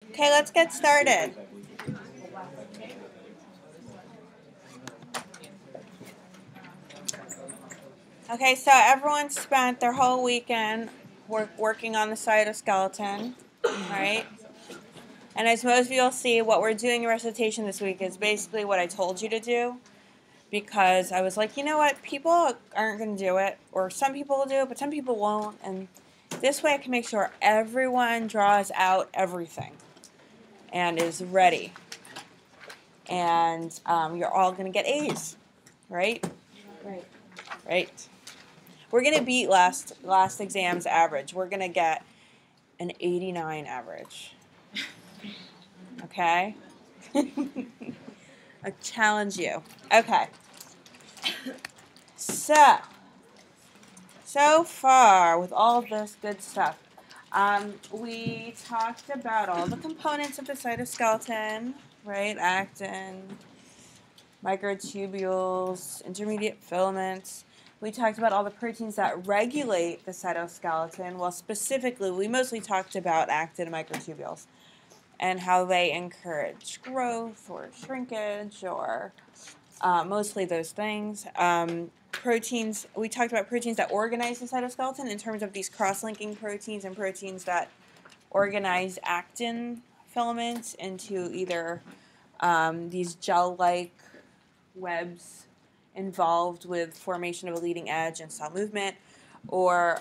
Okay, let's get started. Okay, so everyone spent their whole weekend working on the cytoskeleton, right? And as most of you will see, what we're doing in recitation this week is basically what I told you to do, because I was like, you know what, people aren't going to do it, or some people will do it, but some people won't, and this way I can make sure everyone draws out everything and is ready. And you're all going to get A's, right? Right. We're going to beat last exam's average. We're going to get an 89 average. Okay? I challenge you. Okay. So far with all this good stuff, we talked about all the components of the cytoskeleton, right? Actin, microtubules, intermediate filaments. We talked about all the proteins that regulate the cytoskeleton. Well, specifically, we mostly talked about actin and microtubules and how they encourage growth or shrinkage, or mostly those things. Proteins, we talked about proteins that organize the cytoskeleton in terms of these cross-linking proteins and proteins that organize actin filaments into either these gel-like webs involved with formation of a leading edge and cell movement, or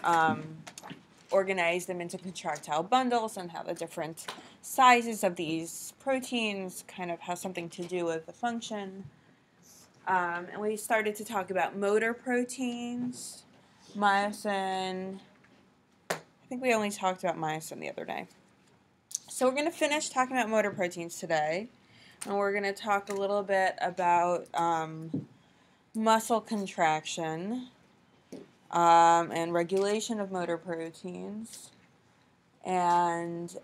organize them into contractile bundles, and how the different sizes of these proteins kind of has something to do with the function. And we started to talk about motor proteins, myosin. I think we only talked about myosin the other day. So we're going to finish talking about motor proteins today. And we're going to talk a little bit about muscle contraction and regulation of motor proteins. And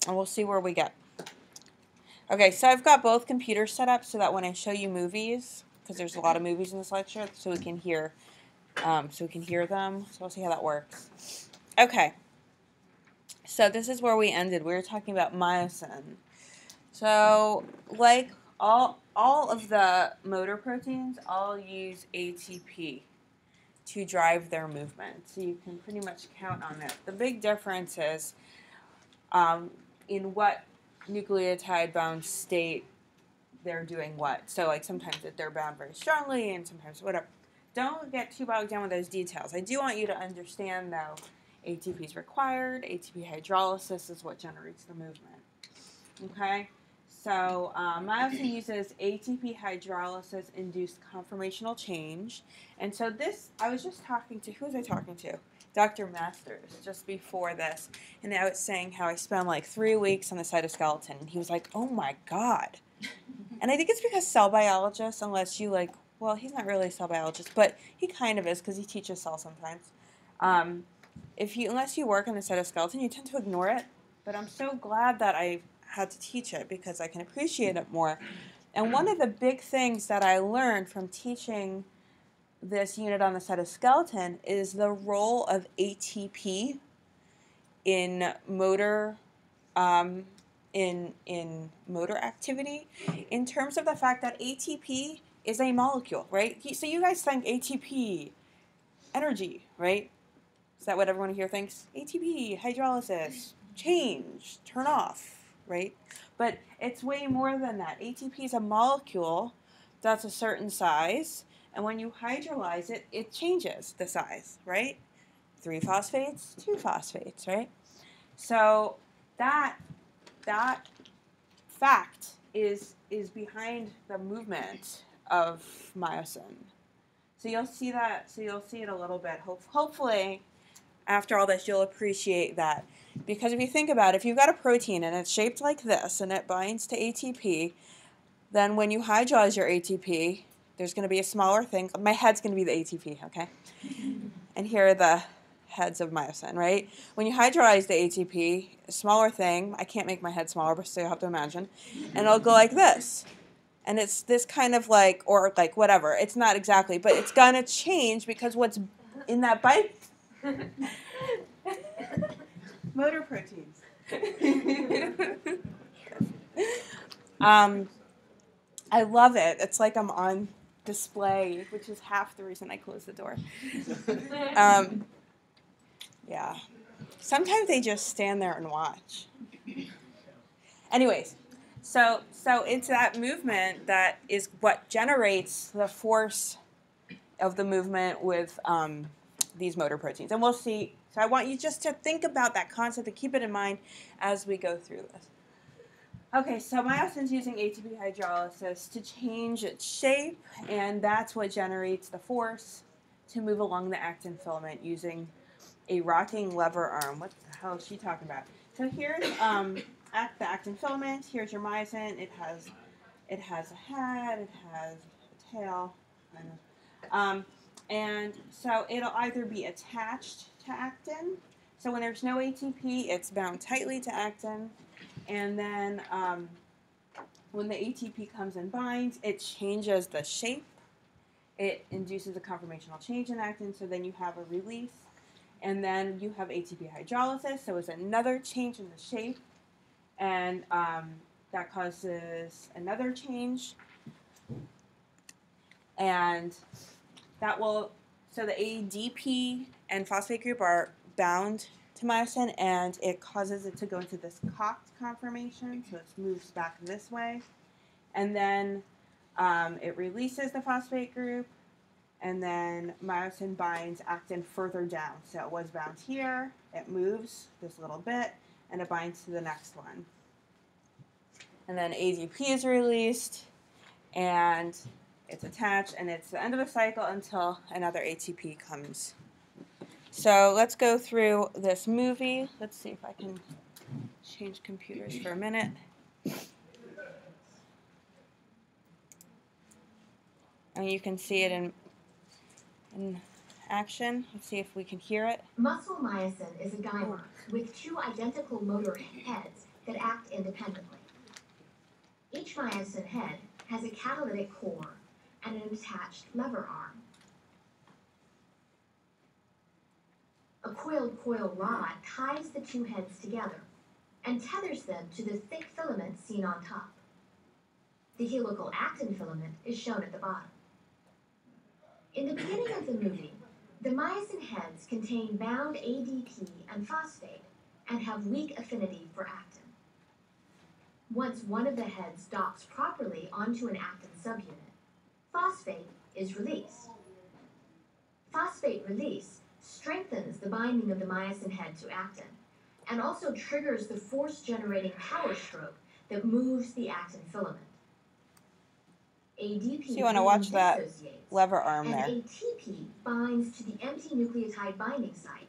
we'll see where we get. Okay, so I've got both computers set up so that when I show you movies, because there's a lot of movies in this lecture, so we can hear them. So we'll see how that works. Okay. So this is where we ended. We were talking about myosin. So, like all of the motor proteins, all use ATP to drive their movement. So you can pretty much count on it. The big difference is in what nucleotide-bound state they're doing what. So, like, sometimes they're bound very strongly and sometimes whatever. Don't get too bogged down with those details. I do want you to understand, though, ATP is required. ATP hydrolysis is what generates the movement. Okay? So, myosin uses ATP hydrolysis-induced conformational change. And so this, I was just talking to, who was I talking to? Dr. Masters, just before this. And I was saying how I spent like 3 weeks on the cytoskeleton. And he was like, oh my God. And I think it's because cell biologists, unless you like, well, he's not really a cell biologist, but he kind of is because he teaches cell sometimes. Unless you work on the cytoskeleton, you tend to ignore it. But I'm so glad that I had to teach it because I can appreciate it more. And one of the big things that I learned from teaching this unit on the cytoskeleton is the role of ATP in motor in motor activity, in terms of the fact that ATP is a molecule, right? So you guys think ATP, energy, right? Is that what everyone here thinks? ATP, hydrolysis, change, turn off, right? But it's way more than that. ATP is a molecule that's a certain size, and when you hydrolyze it, it changes the size, right? 3 phosphates, 2 phosphates, right? So that fact is behind the movement of myosin. So you'll see that. So you'll see it a little bit. Hopefully, after all this, you'll appreciate that. Because if you think about it, if you've got a protein and it's shaped like this and it binds to ATP, then when you hydrolyze your ATP, there's going to be a smaller thing. My head's going to be the ATP, okay? And here are the heads of myosin, right? When you hydrolyze the ATP, a smaller thing, I can't make my head smaller, but so you have to imagine, and it'll go like this. And it's this kind of like, or like whatever, it's not exactly, but it's going to change because what's in that motor proteins. I love it. It's like I'm on display, which is half the reason I closed the door. Yeah. Sometimes they just stand there and watch. Anyways, so it's that movement that is what generates the force of the movement with these motor proteins. And we'll see. So I want you just to think about that concept and keep it in mind as we go through this. Okay, so myosin's using ATP hydrolysis to change its shape, and that's what generates the force to move along the actin filament using a rocking lever arm. What the hell is she talking about? So here's the actin filament. Here's your myosin. It has a head. It has a tail. And so it'll either be attached to actin. So when there's no ATP, it's bound tightly to actin. And then when the ATP comes and binds, it changes the shape. It induces a conformational change in actin, so then you have a release. And then you have ATP hydrolysis, so it's another change in the shape. And that causes another change. And that will, so the ADP and phosphate group are bound to myosin, and it causes it to go into this cocked conformation, so it moves back this way. And then it releases the phosphate group, and then myosin binds actin further down. So it was bound here, it moves this little bit, and it binds to the next one. And then ADP is released, and it's attached, and it's the end of the cycle until another ATP comes. So let's go through this movie. Let's see if I can change computers for a minute. And you can see it in action. Let's see if we can hear it. Muscle myosin is a dimer with two identical motor heads that act independently. Each myosin head has a catalytic core and an attached lever arm. A coiled coil rod ties the two heads together and tethers them to the thick filament seen on top. The helical actin filament is shown at the bottom. In the beginning of the movie, the myosin heads contain bound ADP and phosphate and have weak affinity for actin. Once one of the heads docks properly onto an actin subunit, phosphate is released. Phosphate release strengthens the binding of the myosin head to actin and also triggers the force-generating power stroke that moves the actin filament. ADP so you want to watch that lever arm and there. ATP binds to the empty nucleotide binding site,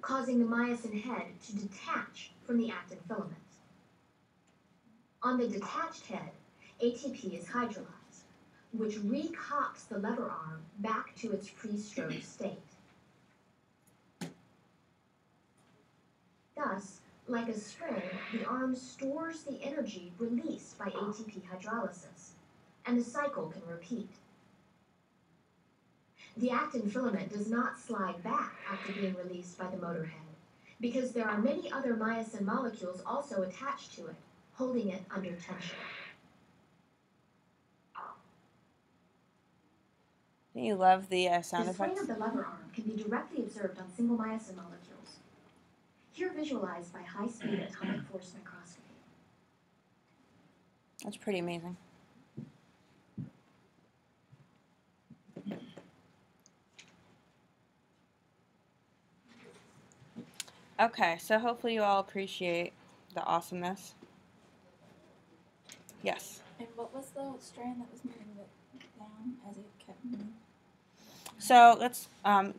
causing the myosin head to detach from the actin filament. On the detached head, ATP is hydrolyzed, which recocks the lever arm back to its pre-stroke state. Thus, like a spring, the arm stores the energy released by ATP hydrolysis, and the cycle can repeat. The actin filament does not slide back after being released by the motor head, because there are many other myosin molecules also attached to it, holding it under tension. You love the sound The swing effects? of the lever arm can be directly observed on single myosin molecules, here visualized by high-speed atomic force microscopy. That's pretty amazing. Okay, so hopefully you all appreciate the awesomeness. Yes? And what was the strand that was moving it down as it kept moving? So let's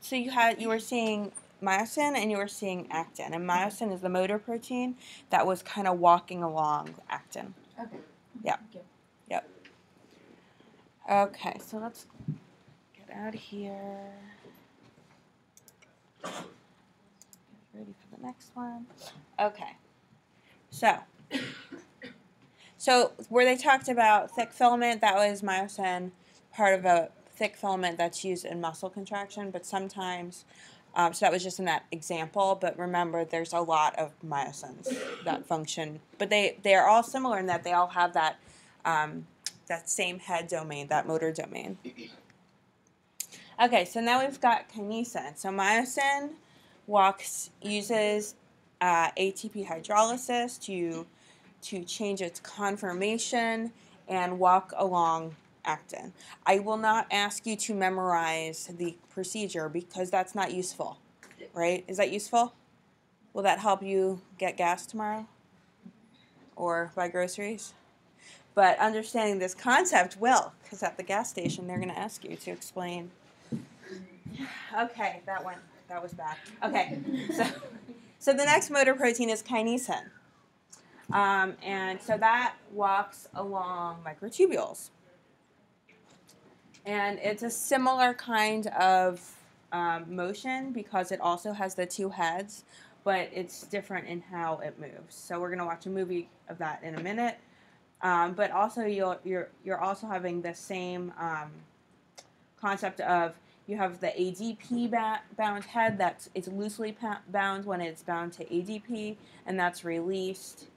so you were seeing myosin and you were seeing actin, and myosin is the motor protein that was kind of walking along actin. Okay. Yeah. Thank you. Yep. Okay, so let's get out of here. Get ready for the next one. Okay. So where they talked about thick filament, that was myosin, part of a thick filament that's used in muscle contraction, but sometimes, so that was just in that example, but remember there's a lot of myosins that function, but they are all similar in that they all have that that same head domain, that motor domain. Okay, so now we've got kinesin. So myosin uses ATP hydrolysis to change its conformation and walk along actin. I will not ask you to memorize the procedure because that's not useful, right? Is that useful? Will that help you get gas tomorrow or buy groceries? But understanding this concept will, because at the gas station they're going to ask you to explain. Okay, that was bad. Okay, so the next motor protein is kinesin. And so that walks along microtubules. And it's a similar kind of motion because it also has the two heads, but it's different in how it moves. So we're going to watch a movie of that in a minute. But also you're also having the same concept of you have the ADP bound head it's loosely bound when it's bound to ADP, and that's released,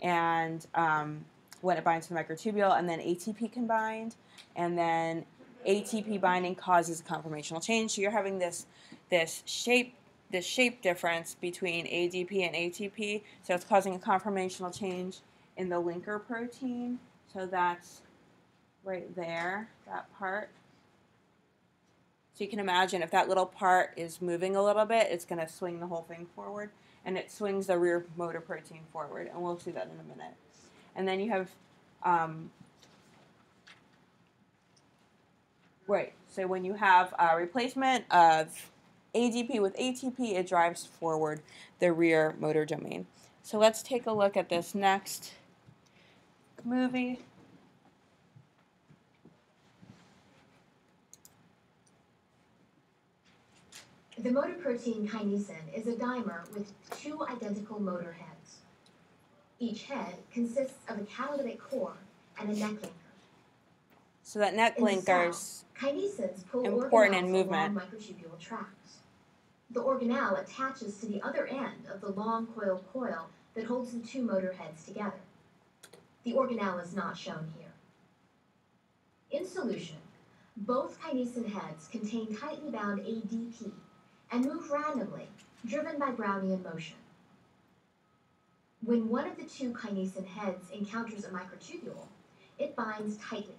and when it binds to the microtubule, and then ATP can bind, and then ATP binding causes a conformational change. So you're having this shape difference between ADP and ATP, so it's causing a conformational change in the linker protein. So that's right there, that part. So you can imagine if that little part is moving a little bit, it's going to swing the whole thing forward, and it swings the rear motor protein forward, and we'll see that in a minute. And then you have, right, so when you have a replacement of ADP with ATP, it drives forward the rear motor domain. So let's take a look at this next movie. The motor protein kinesin is a dimer with two identical motor heads. Each head consists of a catalytic core and a neck linker. So that neck linker's kinesins pull important organelles in movement. along microtubule tracts. The organelle attaches to the other end of the long coiled coil that holds the two motor heads together. The organelle is not shown here. In solution, both kinesin heads contain tightly bound ADP and move randomly, driven by Brownian motion. When one of the two kinesin heads encounters a microtubule, it binds tightly.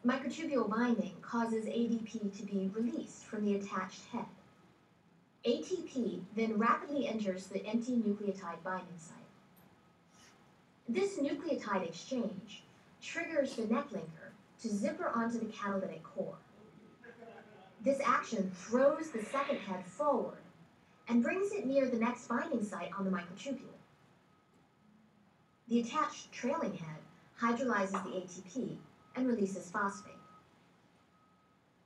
Microtubule binding causes ADP to be released from the attached head. ATP then rapidly enters the empty nucleotide binding site. This nucleotide exchange triggers the neck linker to zipper onto the catalytic core. This action throws the second head forward and brings it near the next binding site on the microtubule. The attached trailing head hydrolyzes the ATP and releases phosphate.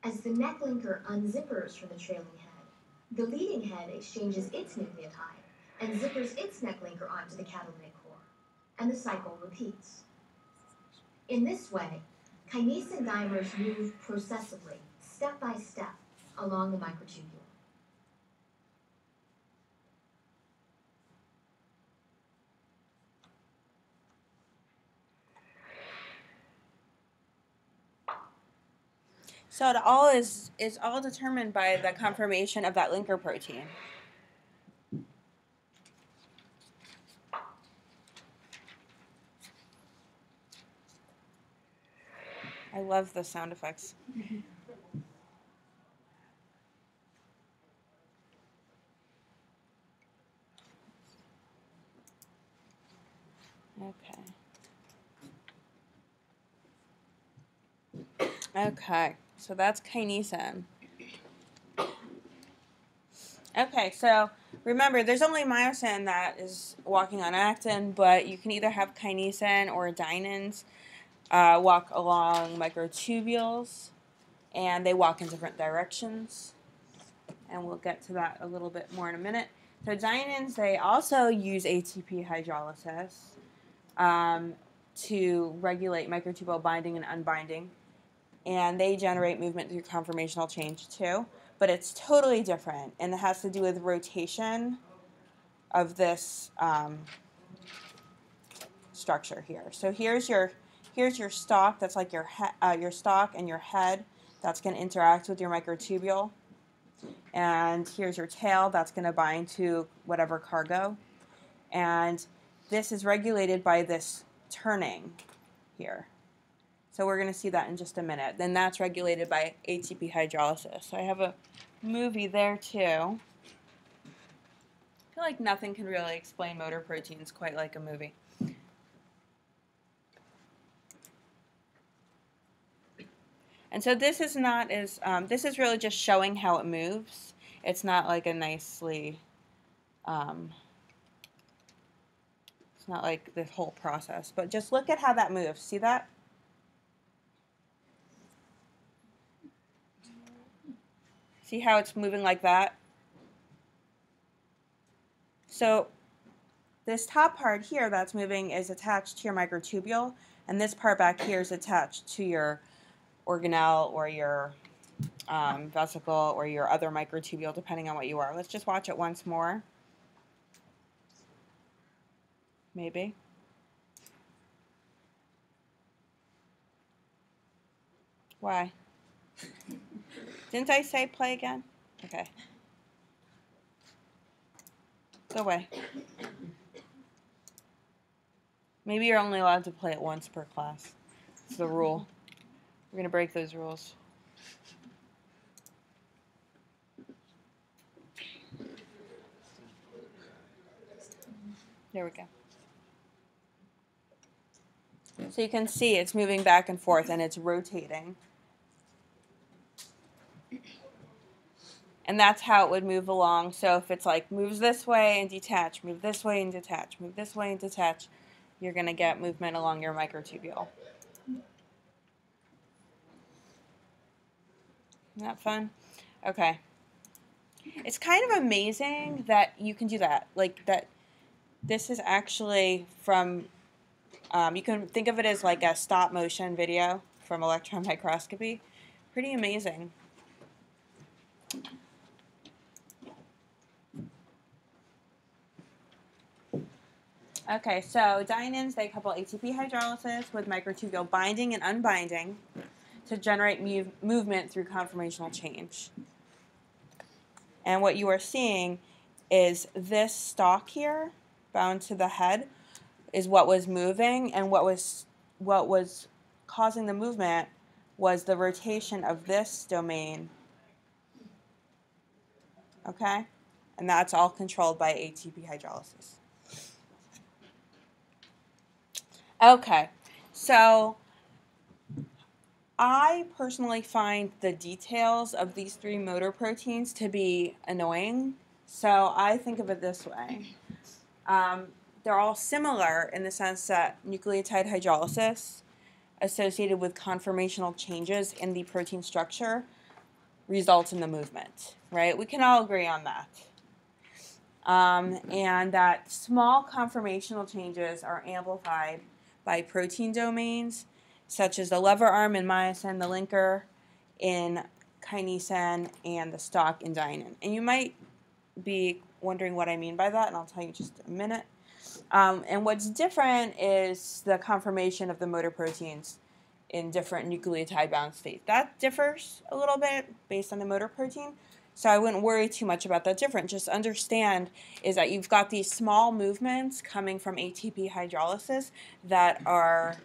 As the neck linker unzippers from the trailing head, the leading head exchanges its nucleotide and zippers its neck linker onto the catalytic core, and the cycle repeats. In this way, kinesin dimers move processively, step by step, along the microtubule. So it all is all determined by the conformation of that linker protein. I love the sound effects. Okay, so that's kinesin. Okay, so remember, there's only myosin that is walking on actin, but you can either have kinesin or dyneins walk along microtubules, and they walk in different directions. And we'll get to that a little bit more in a minute. So dyneins, they also use ATP hydrolysis to regulate microtubule binding and unbinding. And they generate movement through conformational change too. But it's totally different, and it has to do with rotation of this structure here. So here's your Here's your stalk. That's like your stalk and your head. That's going to interact with your microtubule. And here's your tail. That's going to bind to whatever cargo. And this is regulated by this turning here. So we're going to see that in just a minute. Then that's regulated by ATP hydrolysis. So I have a movie there too. I feel like nothing can really explain motor proteins quite like a movie. And so this is not as, this is really just showing how it moves. It's not like a nicely, it's not like the whole process, but just look at how that moves. See that? See how it's moving like that? So this top part here that's moving is attached to your microtubule, and this part back here is attached to your organelle or your vesicle or your other microtubule, depending on what you are. Let's just watch it once more. Maybe. Why? Didn't I say play again? Okay. Go away. Maybe you're only allowed to play it once per class. It's the rule. We're going to break those rules. There we go. So you can see it's moving back and forth and it's rotating. And that's how it would move along. So if it's like moves this way and detach, move this way and detach, move this way and detach, you're going to get movement along your microtubule. Isn't that fun? Okay. It's kind of amazing that you can do that. Like that this is actually from, you can think of it as like a stop motion video from electron microscopy. Pretty amazing. Okay, so dyneins, they couple ATP hydrolysis with microtubule binding and unbinding to generate movement through conformational change. And what you are seeing is this stalk here, bound to the head, is what was moving, and what was causing the movement was the rotation of this domain. Okay? And that's all controlled by ATP hydrolysis. Okay, so I personally find the details of these three motor proteins to be annoying, so I think of it this way. They're all similar in the sense that nucleotide hydrolysis associated with conformational changes in the protein structure results in the movement, right? We can all agree on that. And that small conformational changes are amplified by protein domains, such as the lever arm in myosin, the linker in kinesin, and the stalk in dynein. And you might be wondering what I mean by that, and I'll tell you in just a minute. And what's different is the conformation of the motor proteins in different nucleotide-bound states. That differs a little bit based on the motor protein, so I wouldn't worry too much about that difference. Just understand is that you've got these small movements coming from ATP hydrolysis that are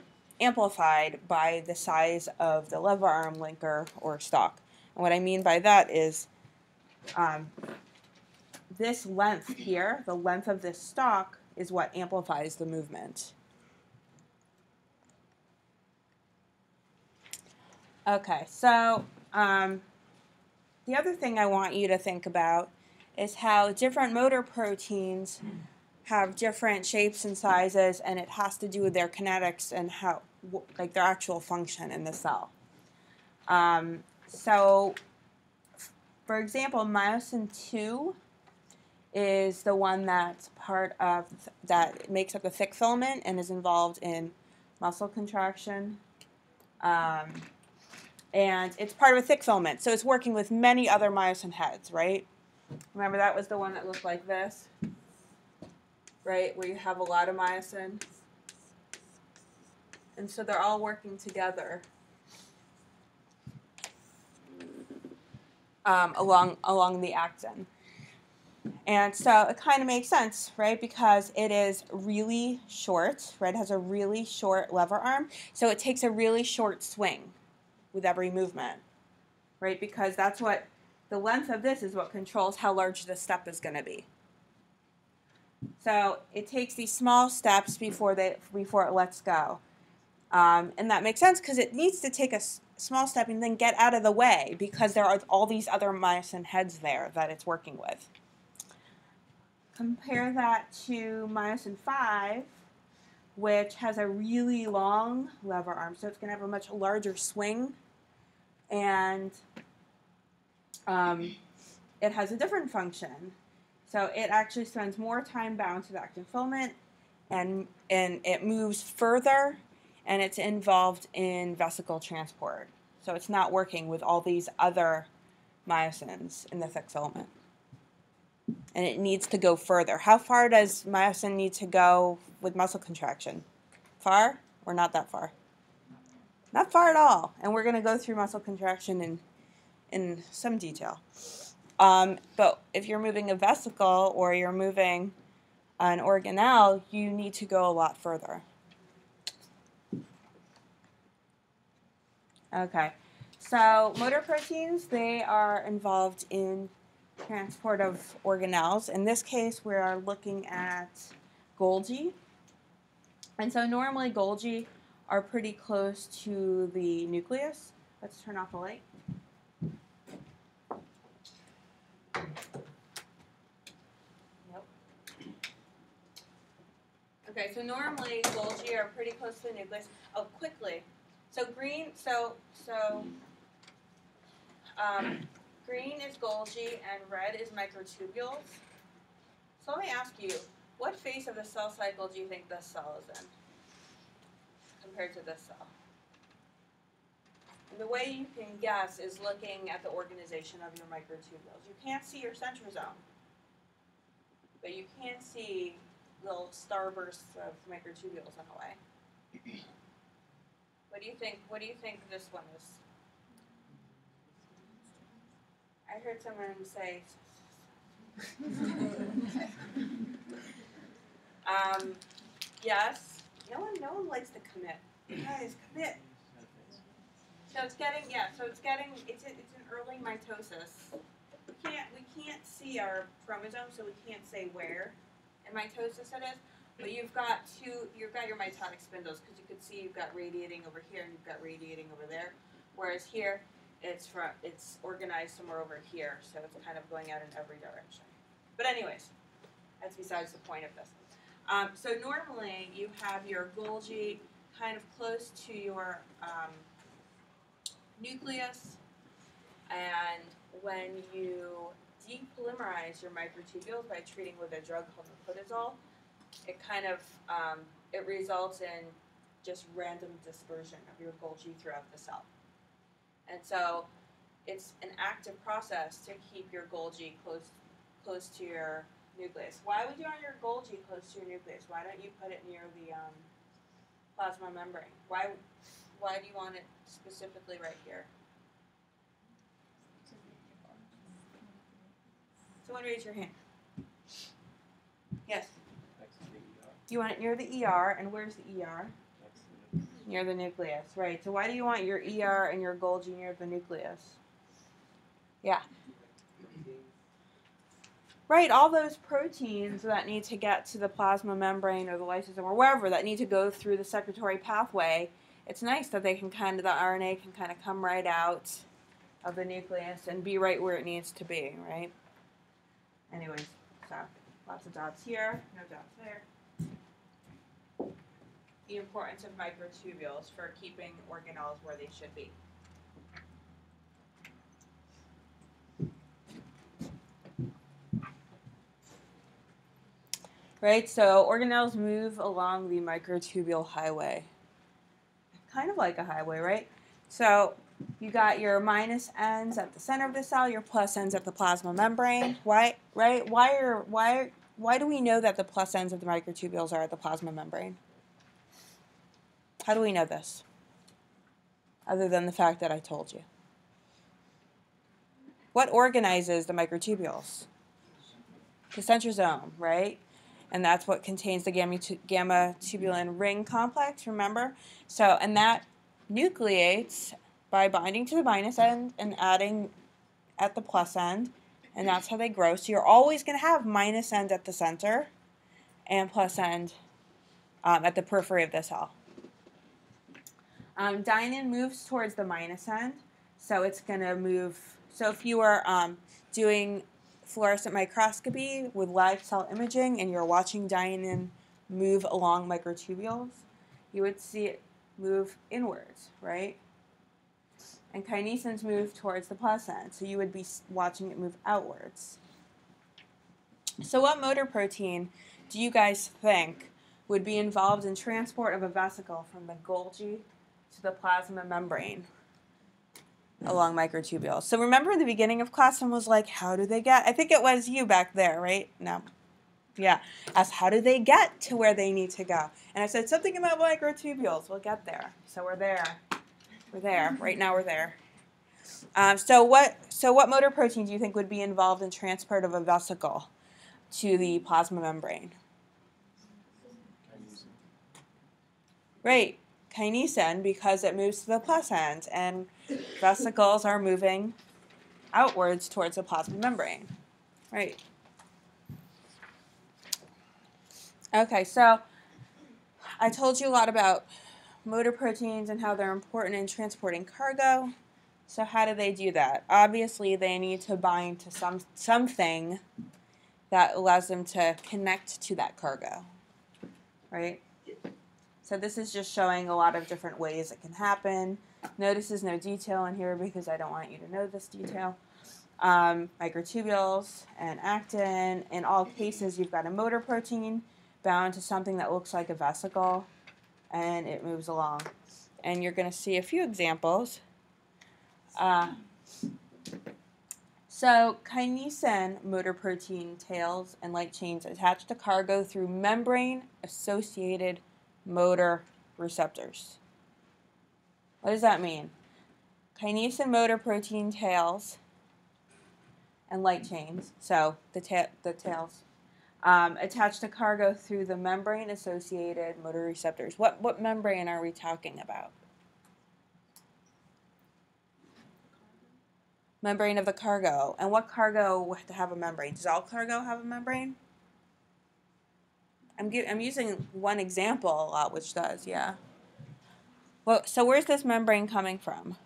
amplified by the size of the lever arm, linker, or stalk. And what I mean by that is this length here, the length of this stalk, is what amplifies the movement. Okay, so the other thing I want you to think about is how different motor proteins have different shapes and sizes, and it has to do with their kinetics and how, like their actual function in the cell. So, for example, myosin 2 is the one that's part of, that makes up the thick filament and is involved in muscle contraction. And it's part of a thick filament, so it's working with many other myosin heads, right? Remember that was the one that looked like this, right, where you have a lot of myosin. And so they're all working together along the actin. And so it kind of makes sense, right? Because it is really short, right? It has a really short lever arm. So it takes a really short swing with every movement, right? Because that's what the length of this is what controls how large the step is going to be. So it takes these small steps before it lets go. And that makes sense because it needs to take a small step and then get out of the way because there are all these other myosin heads there that it's working with. Compare that to myosin 5, which has a really long lever arm, so it's going to have a much larger swing, and it has a different function. So it actually spends more time bound to the actin filament, and it moves further, and it's involved in vesicle transport. So it's not working with all these other myosins in the thick filament. And it needs to go further. How far does myosin need to go with muscle contraction? Far or not that far? Not far at all. And we're going to go through muscle contraction in some detail. But if you're moving a vesicle or you're moving an organelle, you need to go a lot further. Okay. So motor proteins, they are involved in transport of organelles. In this case, we are looking at Golgi. And so normally Golgi are pretty close to the nucleus. Let's turn off the light. Nope. Okay, so normally Golgi are pretty close to the nucleus. Oh, quickly. So green, green is Golgi and red is microtubules. So let me ask you, what phase of the cell cycle do you think this cell is in compared to this cell? And the way you can guess is looking at the organization of your microtubules. You can't see your centrosome, but you can see little starbursts of microtubules in a way. What do you think? What do you think this one is? I heard someone say. Yes. No one likes to commit. Guys, commit. So it's an early mitosis. We can't see our chromosome, so we can't say where in mitosis it is. But you've got your mitotic spindles because you could see you've got radiating over here and you've got radiating over there. Whereas here, it's organized somewhere over here, so it's kind of going out in every direction. But anyways, that's besides the point of this. So normally you have your Golgi kind of close to your nucleus, and when you depolymerize your microtubules by treating with a drug called cortisol, it kind of it results in just random dispersion of your Golgi throughout the cell. And so it's an active process to keep your Golgi close to your nucleus. Why would you want your Golgi close to your nucleus? Why don't you put it near the plasma membrane? Why do you want it specifically right here? Someone raise your hand. Yes? You want it near the ER, and where's the ER? Near the nucleus, right. So why do you want your ER and your Golgi near the nucleus? Yeah. Right, all those proteins that need to get to the plasma membrane or the lysosome or wherever that need to go through the secretory pathway, it's nice that the RNA can kind of come right out of the nucleus and be right where it needs to be, right? Anyways, so lots of dots here, no dots there. The importance of microtubules for keeping organelles where they should be. Right, so organelles move along the microtubule highway. Kind of like a highway, right? So you got your minus ends at the center of the cell, your plus ends at the plasma membrane. Why, right? Why do we know that the plus ends of the microtubules are at the plasma membrane? How do we know this? Other than the fact that I told you. What organizes the microtubules? The centrosome, right? And that's what contains the gamma tubulin ring complex, remember? So, and that nucleates by binding to the minus end and adding at the plus end, and that's how they grow. So you're always going to have minus end at the center and plus end at the periphery of the cell. Dynein moves towards the minus end, so it's going to move. So if you were doing fluorescent microscopy with live cell imaging and you're watching dynein move along microtubules, you would see it move inwards, right? And kinesins move towards the plus end, so you would be watching it move outwards. So what motor protein do you guys think would be involved in transport of a vesicle from the Golgi to the plasma membrane along microtubules? So remember in the beginning of class, someone was like, how do they get? I think it was you back there, right? No. Yeah. Asked, how do they get to where they need to go? And I said, something about microtubules. We'll get there. So we're there. We're there. Right now we're there. So what motor protein do you think would be involved in transport of a vesicle to the plasma membrane? Right. Kinesin, because it moves to the plus end, and vesicles are moving outwards towards the plasma membrane. Right. Okay, so I told you a lot about motor proteins and how they're important in transporting cargo. So how do they do that? Obviously, they need to bind to something that allows them to connect to that cargo, right? So this is just showing a lot of different ways it can happen. Notice there's no detail in here because I don't want you to know this detail. Microtubules and actin. In all cases, you've got a motor protein bound to something that looks like a vesicle, and it moves along. And you're going to see a few examples. So kinesin motor protein tails and light chains attach to cargo through membrane-associated motor receptors. What does that mean? Kinesin motor protein tails and light chains, so the tails, attach to cargo through the membrane-associated motor receptors. What membrane are we talking about? Membrane of the cargo. And what cargo would have a membrane? Does all cargo have a membrane? I'm using one example a lot, which does, yeah. Well, so where's this membrane coming from?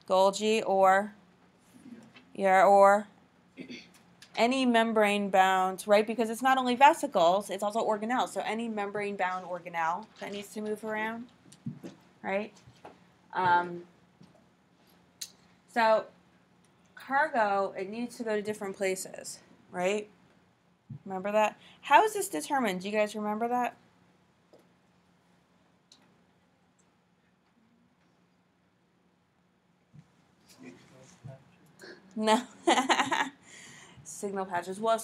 Golgi or any membrane bound, right? Because it's not only vesicles, it's also organelles. So any membrane bound organelle that needs to move around, right? So cargo, it needs to go to different places, right? Remember that? How is this determined? Do you guys remember that? No. Signal patches. Well,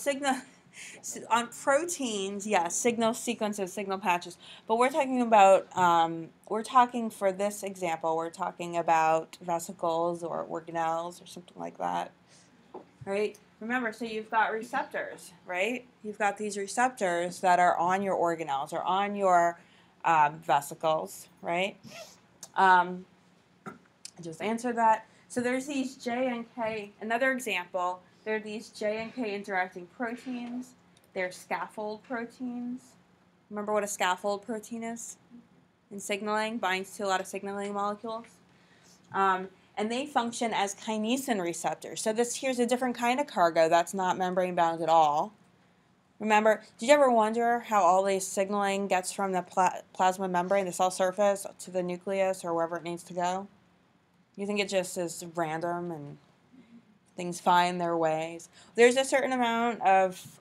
on proteins, yes, signal sequences, signal patches. But we're talking about, for this example, we're talking about vesicles or organelles or something like that, right? Remember, so you've got receptors, right? You've got these receptors that are on your organelles or on your vesicles, right? I just answered that. So there's these J and K. Another example, there are these J and K interacting proteins. They're scaffold proteins. Remember what a scaffold protein is? In signaling, binds to a lot of signaling molecules. And they function as kinesin receptors. So here's a different kind of cargo that's not membrane bound at all. Remember, did you ever wonder how all this signaling gets from the plasma membrane, the cell surface, to the nucleus or wherever it needs to go? You think it just is random and things find their ways? There's a certain amount of,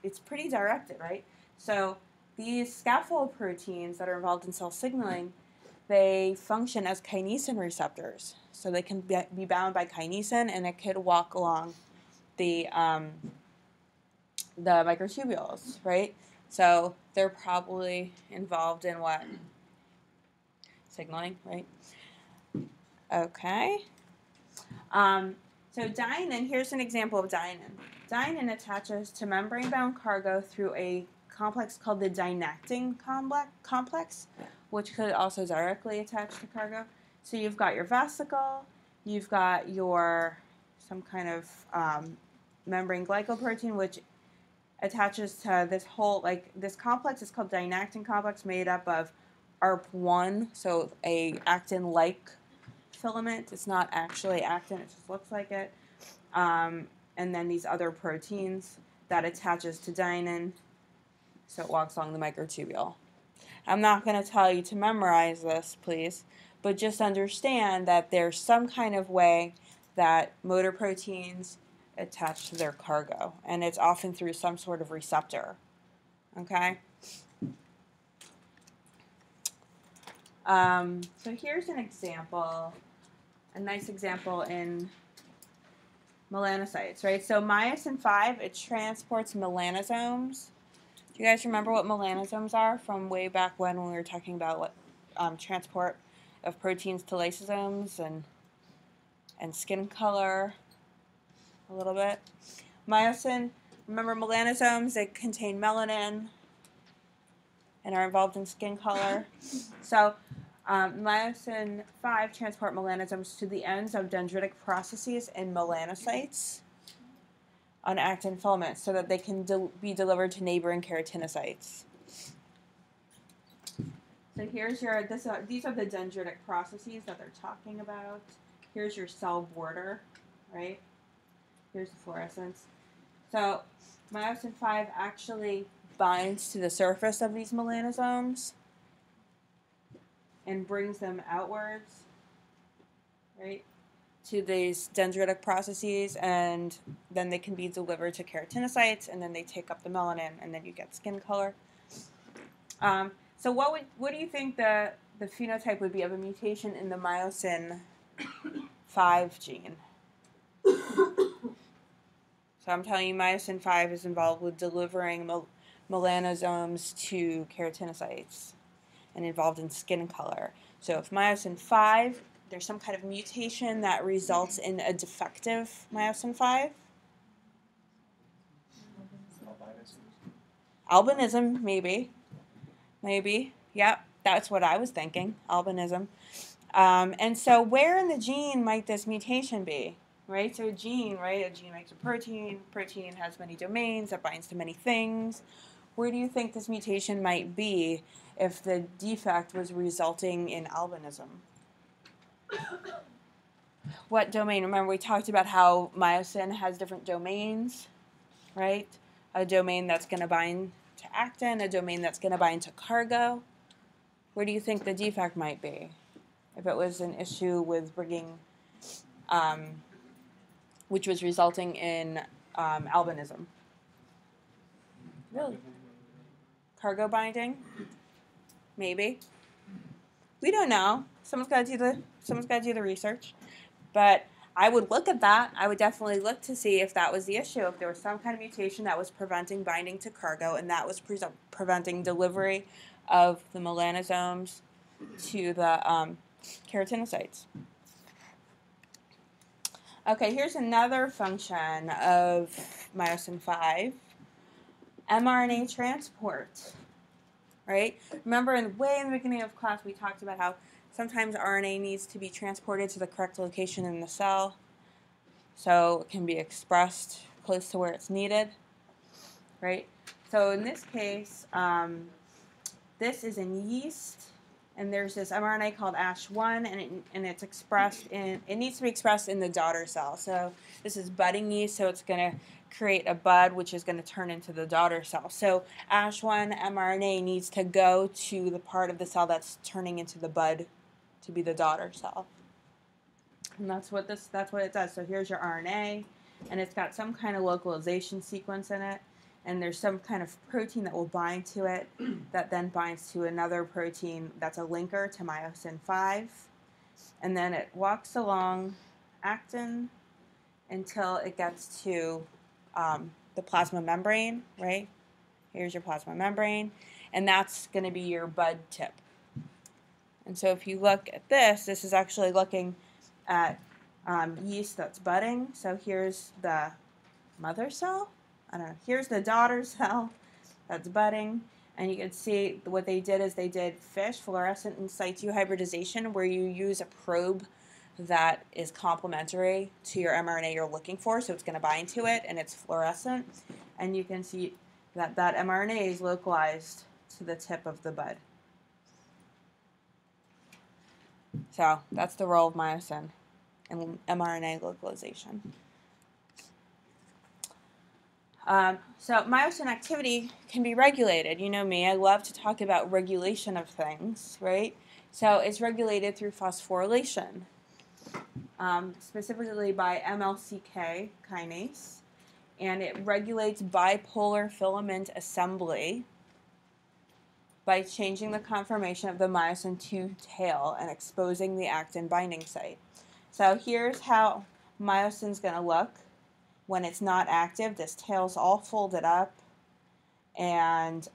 it's pretty directed, right? So these scaffold proteins that are involved in cell signaling, they function as kinesin receptors. So they can be bound by kinesin, and it could walk along the microtubules, right? So they're probably involved in what? Signaling, right? Okay. So dynin, here's an example of dynin. Dynin attaches to membrane-bound cargo through a complex called the dynactin complex, which could also directly attach to cargo. So you've got your vesicle, you've got your some kind of membrane glycoprotein, which attaches to this whole, like, this complex is called dynactin complex, made up of ARP1, so a actin-like filament. It's not actually actin, it just looks like it. And then these other proteins that attaches to dynin, so it walks along the microtubule. I'm not going to tell you to memorize this, please, but just understand that there's some kind of way that motor proteins attach to their cargo, and it's often through some sort of receptor. Okay? So here's an example, a nice example in melanocytes, right? So myosin 5, it transports melanosomes. Do you guys remember what melanosomes are from way back when we were talking about transport of proteins to lysosomes and skin color a little bit? Myosin, remember melanosomes, they contain melanin and are involved in skin color. So myosin 5 transport melanosomes to the ends of dendritic processes in melanocytes on actin filaments so that they can be delivered to neighboring keratinocytes. So here's your, these are the dendritic processes that they're talking about. Here's your cell border, right? Here's the fluorescence. So myosin 5 actually binds to the surface of these melanosomes and brings them outwards, right, to these dendritic processes, and then they can be delivered to keratinocytes, and then they take up the melanin, and then you get skin color. So what do you think the phenotype would be of a mutation in the myosin 5 gene? So I'm telling you, myosin 5 is involved with delivering melanosomes to keratinocytes and involved in skin color. So if myosin 5, there's some kind of mutation that results in a defective myosin 5. Albinism, maybe. Maybe. Yep, that's what I was thinking, albinism. And so where in the gene might this mutation be? Right? So a gene, right? A gene makes a protein. Protein has many domains that binds to many things. Where do you think this mutation might be if the defect was resulting in albinism? What domain? Remember, we talked about how myosin has different domains, right? A domain that's going to bind to actin, a domain that's going to bind to cargo. Where do you think the defect might be if it was an issue with bringing, which was resulting in albinism? Really? Cargo binding? Maybe. We don't know. Someone's got to do the research. But I would look at that. I would definitely look to see if that was the issue, if there was some kind of mutation that was preventing binding to cargo, and that was preventing delivery of the melanosomes to the keratinocytes. Okay, here's another function of myosin 5, mRNA transport. Right? Remember, way in the beginning of class, we talked about how sometimes RNA needs to be transported to the correct location in the cell, so it can be expressed close to where it's needed, right? So in this case, this is in yeast, and there's this mRNA called ASH1, and it's expressed in, it needs to be expressed in the daughter cell. So this is budding yeast, so it's going to create a bud, which is going to turn into the daughter cell. So ASH1 mRNA needs to go to the part of the cell that's turning into the bud to be the daughter cell. And that's what it does. So here's your RNA, and it's got some kind of localization sequence in it, and there's some kind of protein that will bind to it that then binds to another protein that's a linker to myosin 5, and then it walks along actin until it gets to the plasma membrane, right? Here's your plasma membrane, and that's going to be your bud tip. And so if you look at this, this is actually looking at yeast that's budding. So here's the mother cell. I don't know. Here's the daughter cell that's budding. And you can see what they did is they did FISH, fluorescent in situ hybridization, where you use a probe that is complementary to your mRNA you're looking for. So it's going to bind to it, and it's fluorescent. And you can see that that mRNA is localized to the tip of the bud. So that's the role of myosin in mRNA localization. So myosin activity can be regulated. You know me, I love to talk about regulation of things, right? So it's regulated through phosphorylation, specifically by MLCK kinase, and it regulates bipolar filament assembly by changing the conformation of the myosin II tail and exposing the actin binding site. So here's how myosin's going to look when it's not active. This tail's all folded up, and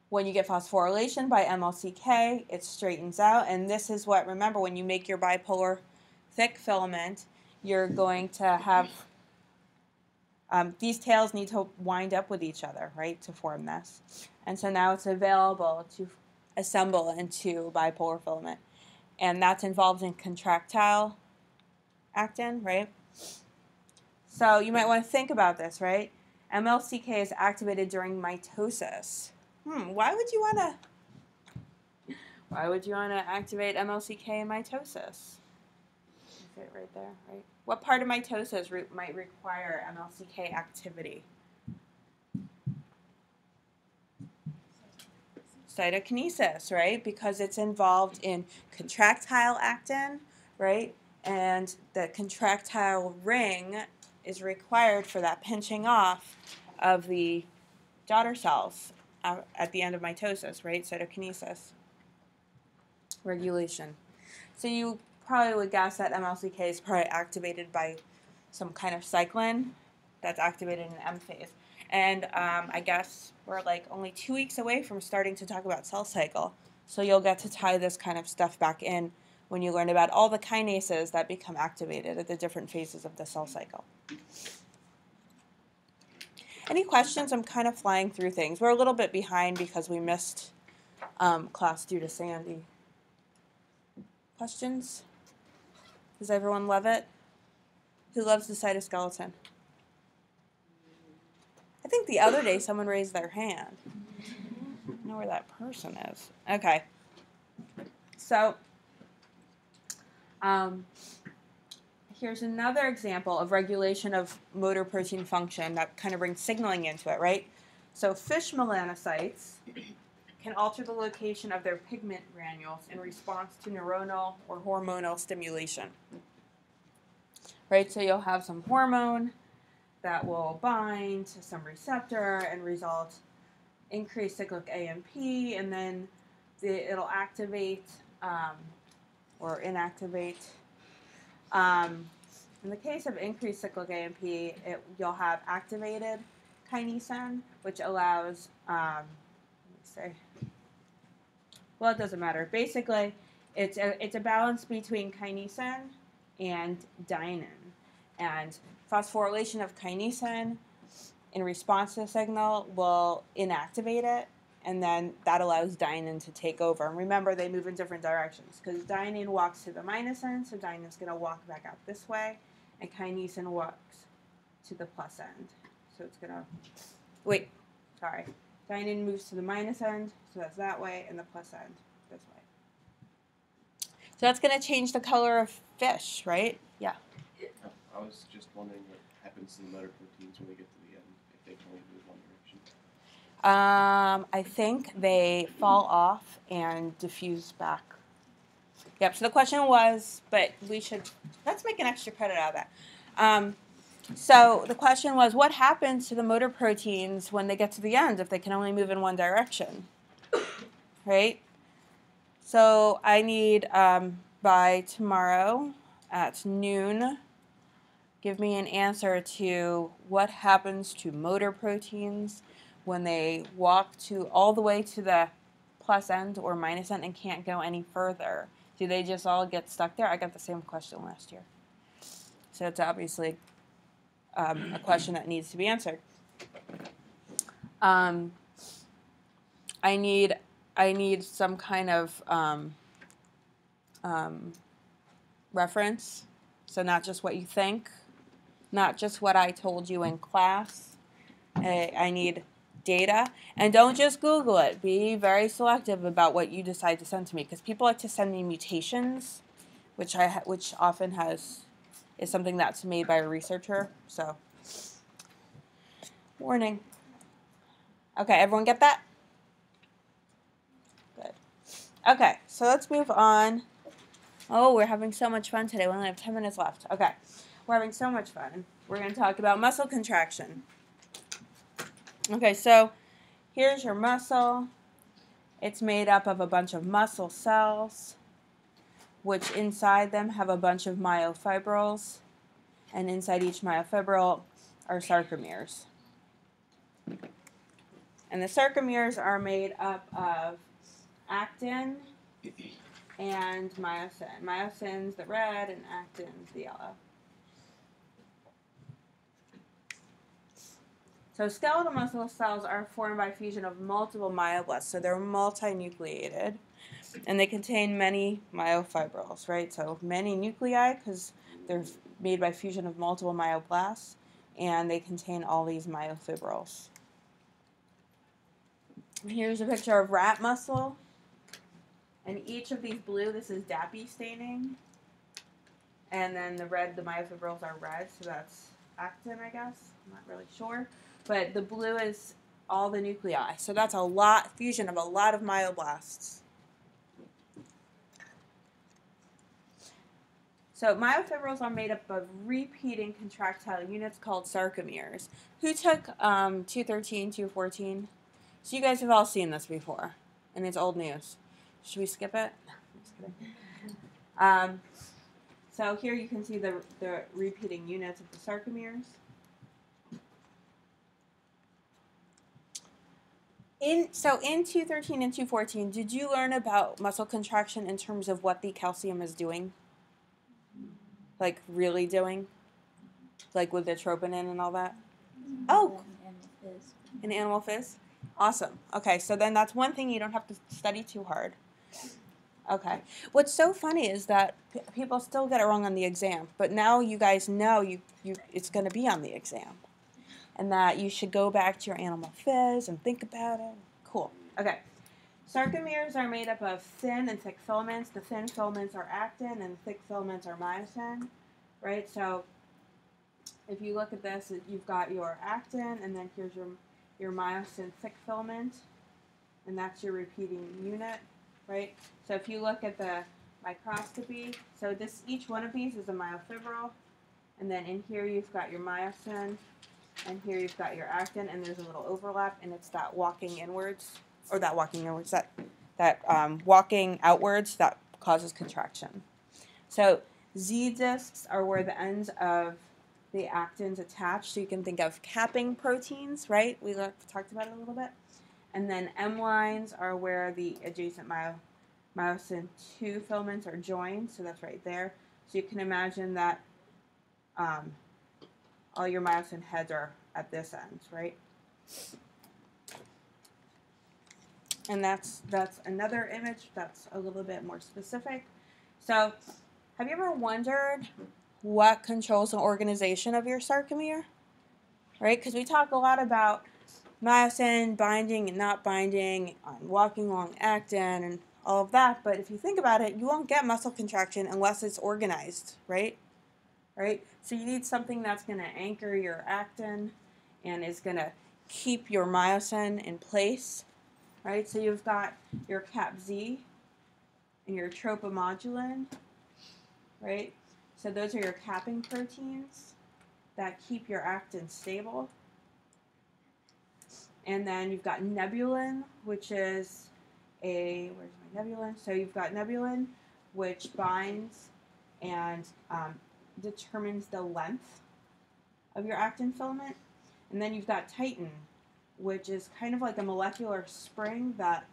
when you get phosphorylation by MLCK, it straightens out, and this is what, remember, when you make your bipolar thick filament, you're going to have these tails need to wind up with each other, right, to form this. And so now it's available to assemble into bipolar filament. And that's involved in contractile actin, right? So you might want to think about this, right? MLCK is activated during mitosis. Why would you want to activate MLCK in mitosis? It right there, right? What part of mitosis might require MLCK activity? Cytokinesis, right? Because it's involved in contractile actin, right? And the contractile ring is required for that pinching off of the daughter cells at the end of mitosis, right? Cytokinesis. Regulation. So you probably would guess that MLCK is probably activated by some kind of cyclin that's activated in M phase. And I guess we're like only 2 weeks away from starting to talk about cell cycle. So you'll get to tie this kind of stuff back in when you learn about all the kinases that become activated at the different phases of the cell cycle. Any questions? I'm kind of flying through things. We're a little bit behind because we missed class due to Sandy. Questions? Does everyone love it? Who loves the cytoskeleton? I think the other day someone raised their hand. I don't know where that person is. Okay. So here's another example of regulation of motor protein function that kind of brings signaling into it, right? So fish melanocytes can alter the location of their pigment granules in response to neuronal or hormonal stimulation. Right, so you'll have some hormone that will bind to some receptor and result increased cyclic AMP, and then it'll activate or inactivate. In the case of increased cyclic AMP, you'll have activated kinesin, which allows, well, it doesn't matter. Basically, it's a balance between kinesin and dynin. And phosphorylation of kinesin in response to the signal will inactivate it, and then that allows dynin to take over. And remember, they move in different directions because dynin walks to the minus end, so dynin's going to walk back out this way, and kinesin walks to the plus end. So it's going to, dynin moves to the minus end, so that's that way, and the plus end this way. So that's going to change the color of fish, right? Yeah. I was just wondering what happens to the motor proteins when they get to the end, if they can only move one direction. I think they fall off and diffuse back. Yep, so the question was, but let's make an extra credit out of that. So the question was, what happens to the motor proteins when they get to the end if they can only move in one direction? Right? So I need, by tomorrow at noon, Give me an answer to what happens to motor proteins when they walk to all the way to the plus end or minus end and can't go any further. Do they just all get stuck there? I got the same question last year. So it's obviously a question that needs to be answered. I need some kind of reference, so not just what you think, not just what I told you in class. I need data, and don't just Google it. Be very selective about what you decide to send to me, because people like to send me mutations, which often is something that's made by a researcher. So, warning. Okay, everyone get that? Good. Okay, so let's move on. Oh, we're having so much fun today. We only have 10 minutes left. Okay, we're having so much fun. We're going to talk about muscle contraction. Okay, so here's your muscle. It's made up of a bunch of muscle cells, which inside them have a bunch of myofibrils, and inside each myofibril are sarcomeres. And the sarcomeres are made up of actin and myosin. Myosin's the red and actin's the yellow. So skeletal muscle cells are formed by fusion of multiple myoblasts. So they're multinucleated, and they contain many myofibrils, right? So many nuclei because they're made by fusion of multiple myoblasts, and they contain all these myofibrils. Here's a picture of rat muscle. And each of these blue, this is DAPI staining. And then the red, the myofibrils are red, so that's actin, I guess. I'm not really sure. But the blue is all the nuclei. So that's a lot, fusion of a lot of myoblasts. So myofibrils are made up of repeating contractile units called sarcomeres. Who took 213, 214? So you guys have all seen this before, and it's old news. Should we skip it? No, I'm just kidding. So here you can see the repeating units of the sarcomeres. In 213 and 214, did you learn about muscle contraction in terms of what the calcium is doing? Like really doing? Like with the troponin and all that? Oh, in animal phys? Awesome. Okay, so then that's one thing you don't have to study too hard. Okay. What's so funny is that people still get it wrong on the exam, but now you guys know it's going to be on the exam, and that you should go back to your animal phys and think about it. Cool. Okay. Sarcomeres are made up of thin and thick filaments. The thin filaments are actin, and the thick filaments are myosin, right? So if you look at this, you've got your actin, and then here's your myosin thick filament, and that's your repeating unit, right? So if you look at the microscopy, so each one of these is a myofibril, and then in here you've got your myosin, and here you've got your actin, and there's a little overlap, and it's that walking inwards, or that walking outwards that causes contraction. So Z discs are where the ends of the actins attach, so you can think of capping proteins, right? We talked about it a little bit. And then M lines are where the adjacent myosin 2 filaments are joined, so that's right there. So you can imagine that all your myosin heads are at this end, right? And that's another image that's a little bit more specific. So have you ever wondered what controls the organization of your sarcomere? Right? Because we talk a lot about myosin binding and not binding, walking along actin and all of that, but if you think about it, you won't get muscle contraction unless it's organized, right? Right? So you need something that's going to anchor your actin and is going to keep your myosin in place, right? So you've got your CAP-Z and your tropomodulin, right? So those are your capping proteins that keep your actin stable. And then you've got nebulin, which is where's my nebulin? So you've got nebulin, which binds and determines the length of your actin filament. And then you've got titin, which is kind of like a molecular spring that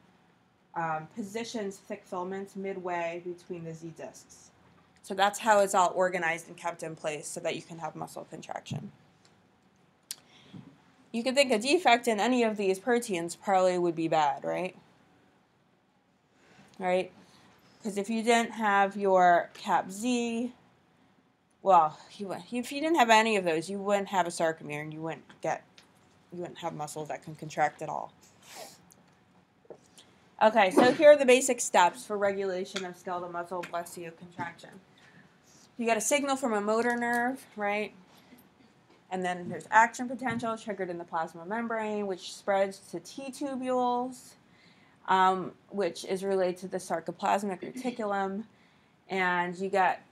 positions thick filaments midway between the Z discs. So that's how it's all organized and kept in place so that you can have muscle contraction. You could think a defect in any of these proteins probably would be bad, right? Right? Because if you didn't have your CAP-Z, well, if you didn't have any of those, you wouldn't have a sarcomere, and you wouldn't have muscles that can contract at all. Okay, so here are the basic steps for regulation of skeletal muscle osteocontraction. You get a signal from a motor nerve, right? And then there's action potential triggered in the plasma membrane, which spreads to T-tubules, which is related to the sarcoplasmic reticulum. And you get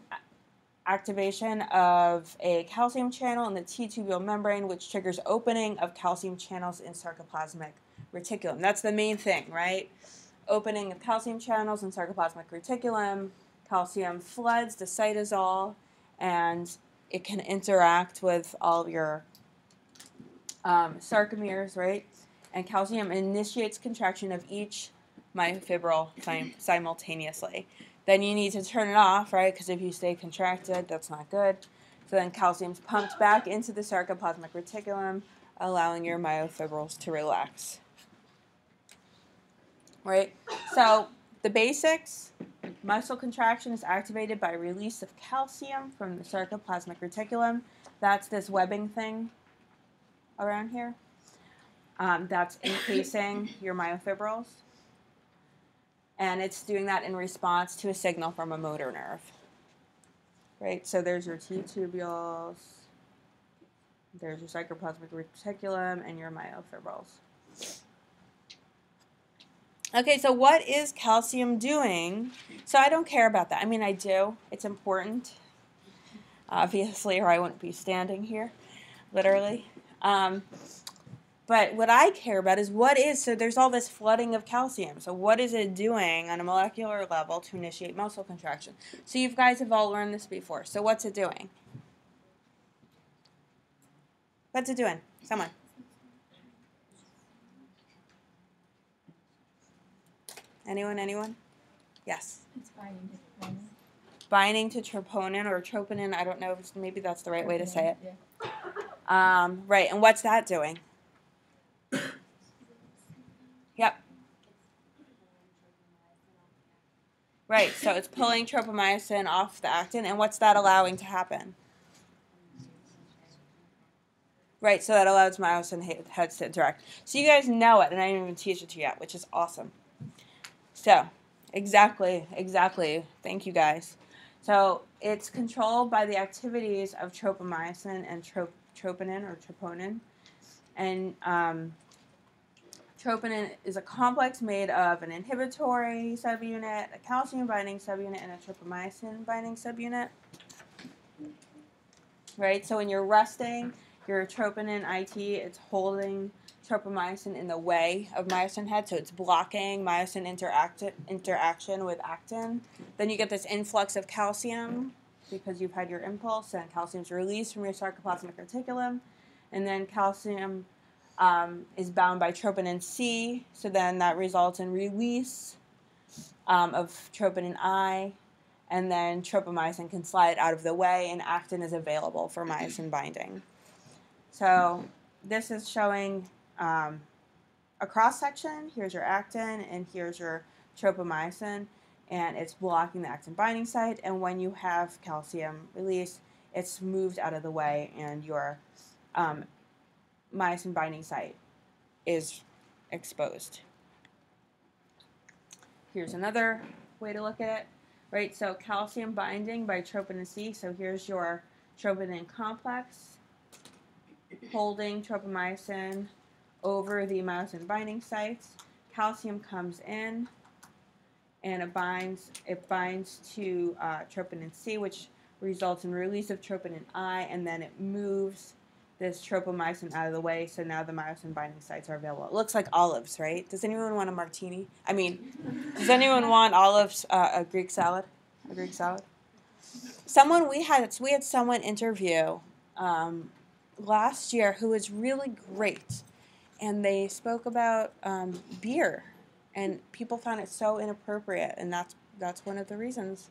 activation of a calcium channel in the T-tubule membrane, which triggers opening of calcium channels in sarcoplasmic reticulum. That's the main thing, right? Opening of calcium channels in sarcoplasmic reticulum. Calcium floods the cytosol, and it can interact with all of your sarcomeres, right? And calcium initiates contraction of each myofibril simultaneously. Then you need to turn it off, right? Because if you stay contracted, that's not good. So then calcium's pumped back into the sarcoplasmic reticulum, allowing your myofibrils to relax. Right? So the basics, muscle contraction is activated by release of calcium from the sarcoplasmic reticulum. That's this webbing thing around here. That's encasing your myofibrils. And it's doing that in response to a signal from a motor nerve. Right? So there's your T-tubules, there's your sarcoplasmic reticulum, and your myofibrils. Okay, so what is calcium doing? So I don't care about that. I mean, I do. It's important, obviously, or I wouldn't be standing here, literally. But what I care about is so there's all this flooding of calcium. So what is it doing on a molecular level to initiate muscle contraction? So you guys have all learned this before. So what's it doing? What's it doing? Someone. Anyone? Yes? It's binding to troponin. Binding to troponin or troponin. I don't know. Maybe that's the right way to say it. Yeah. Right. And what's that doing? Yep. Right. So it's pulling tropomyosin off the actin. And what's that allowing to happen? Right. So that allows myosin heads to interact. So you guys know it, and I didn't even teach it to you yet, which is awesome. So, exactly. Thank you, guys. So, it's controlled by the activities of tropomyosin and troponin or troponin. And troponin is a complex made of an inhibitory subunit, a calcium binding subunit, and a tropomyosin binding subunit. Right? So, when you're resting, your troponin IT, it's holding tropomyosin in the way of myosin head, so it's blocking myosin interaction with actin. Then you get this influx of calcium because you've had your impulse, and calcium's released from your sarcoplasmic reticulum, and then calcium is bound by troponin C, so then that results in release of troponin I, and then tropomyosin can slide out of the way, and actin is available for myosin binding. So this is showing a cross-section. Here's your actin, and here's your tropomyosin, and it's blocking the actin binding site, and when you have calcium release, it's moved out of the way, and your myosin binding site is exposed. Here's another way to look at it, right? So calcium binding by troponin C, so here's your troponin complex holding tropomyosin over the myosin binding sites. Calcium comes in, and it binds to troponin C, which results in release of troponin I, and then it moves this tropomyosin out of the way, so now the myosin binding sites are available. It looks like olives, right? Does anyone want a martini? I mean, does anyone want olives, a Greek salad? We had someone interview last year who was really great, and they spoke about beer, and people found it so inappropriate, and that's one of the reasons.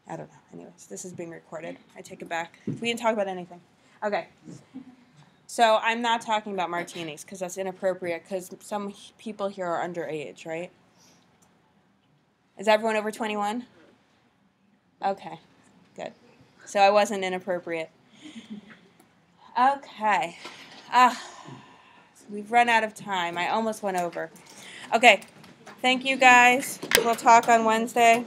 I don't know. Anyways, this is being recorded. I take it back. We didn't talk about anything. Okay. So I'm not talking about martinis because that's inappropriate because some people here are underage, right? Is everyone over 21? Okay, good. So I wasn't inappropriate. Okay. We've run out of time. I almost went over. Okay. Thank you, guys. We'll talk on Wednesday.